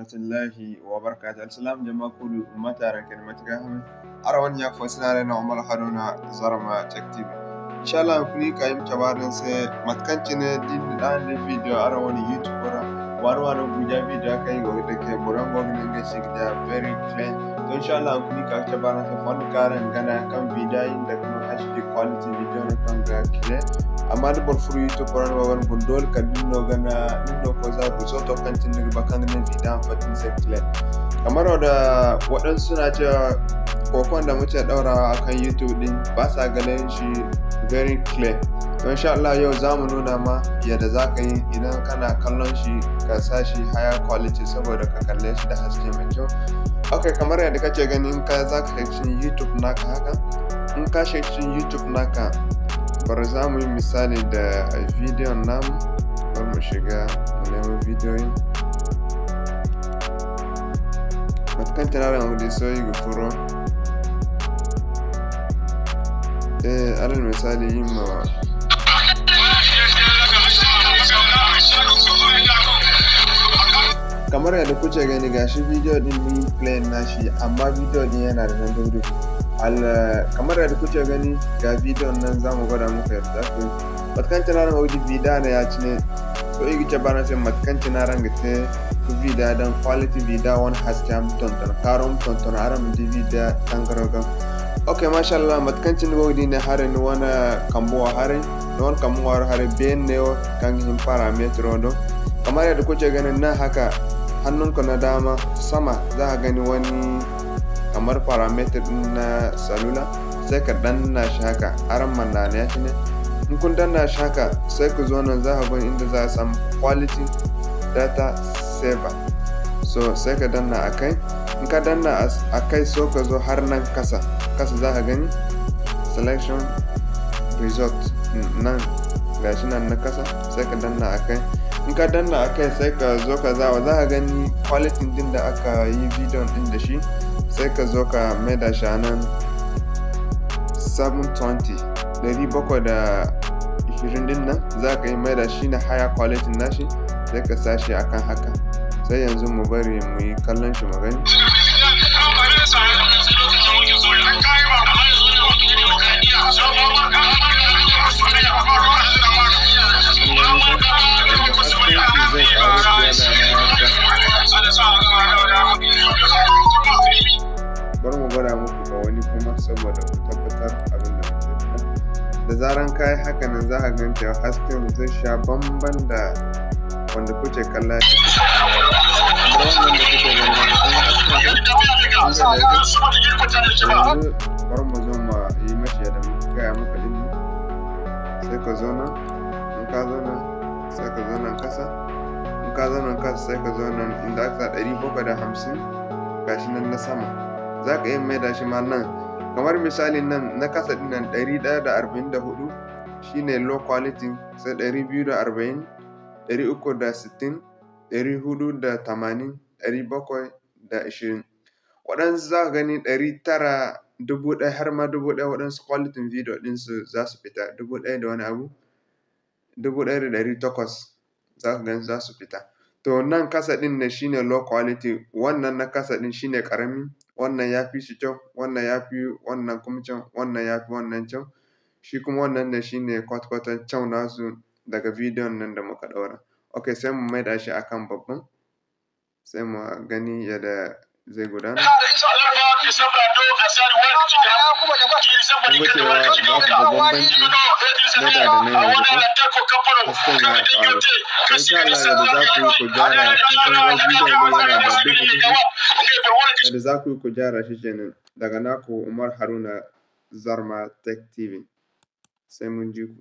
rahmatullahi wa barakatuh. Alsalam jama'a kulu matara kalmat gahame. Arawan ya fasina na Umar Haruna Zarma Tech TV. Inshallah kuni kayim tabarin se matkancine din dan video arawan YouTube ora warwaro buja video kai go take buran go nge sigda very clean. To inshallah kuni ka tabarin se fon karan gana kan video da kuma HD quality video na kan ga clear. Amma da furu YouTube ora wawan bundol kadino gana nindo ko za ku so to kantin daga bakan ne video fatin sai clear. Kamar da waɗansu suna cewa kokon da muke daurawa akan YouTube din ba sa ganin shi very clear. To insha Allah yau zamu nuna ma yadda zaka yi idan kana kallon shi ka sa shi higher quality saboda ka kalle shi da haske mai kyau. Okay, kamar yadda kake gani in ka zaka shiga YouTube naka haka, in ka shiga YouTube naka bari za mu yi misali da video namu. Bari mu shiga mu nemo bidiyoyin. Matkan tana mu da soyi ga furo. Alal misali yin ma kamar yadda kuke gani gashi video din mun play nashi amma video din yana da nan dudu. Kamar yadda kuke gani ga video nan zamu gwada muku yadda ku matkan tana mu da video ne ya ci ne so yi gice bana sai matkan tana rangate ku video dan quality video one has cam tonton karom tonton aram di video tangaroga. Okay, mashallah matkancin wodi ne hare ni wana kambo hare non kambo hare ben ne kan hin parametro do kamar yadda kuke ganin nan haka hannunku na dama sama za ka gani wani kamar parameter din na salula sai ka danna shi haka aran manna ne shi ne in kun danna shi haka sai ku zo nan za ka gani inda za a samu quality data saver so sai ka danna akai in ka danna akai so ka zo har nan kasa za ka gani selection result nan gashi nan na kasa sai ka danna akai in ka danna akai sai ka zo ka za ka gani quality din da aka yi video din da shi sai ka zo ka maida shi nan 720 din nan za ka yi maida shi na higher quality nashi sai ka sa shi akan haka sai yanzu mu bari mu yi kallon shi magani. Bari mu gwada muku ga wani kuma saboda ku tabbatar abin da muke faɗa. Da zaran kai haka nan za ka gan cewa hasken zai sha bamban da wanda kuke kalla shi. Bari mu zo mu yi mashi yadda muka gaya maka din sai ka zo nan in ka zo nan sai ka zo nan kasa in ka zo nan kasa sai ka zo nan inda aka sa 750 gashi nan na sama za ka iya maida shi ma nan kamar misali nan na kasa din nan 144 shine low quality sai 240 360 480 720 waɗansu za ka gani 900 1000 har ma 1000 waɗansu quality video ɗinsu za su fita 1000 da wani abu 1800 za ka gani za su fita. To nan kasa ɗin ne shine low quality wannan na kasa ɗin shine ƙarami wannan ya fi shi kyau wannan ya fi wannan kuma kyau wannan ya fi wannan kyau shi kuma wannan ne shine kwatkwatan kyau nasu daga bidiyon nan da muka ɗaura. Okay, sai mu maida shi akan babban sai mu gani yadda zai gudana. Yadda za ku yi ku gyara shi kenan daga naku Umar Haruna Zarma Tech TV sai mun ji ku.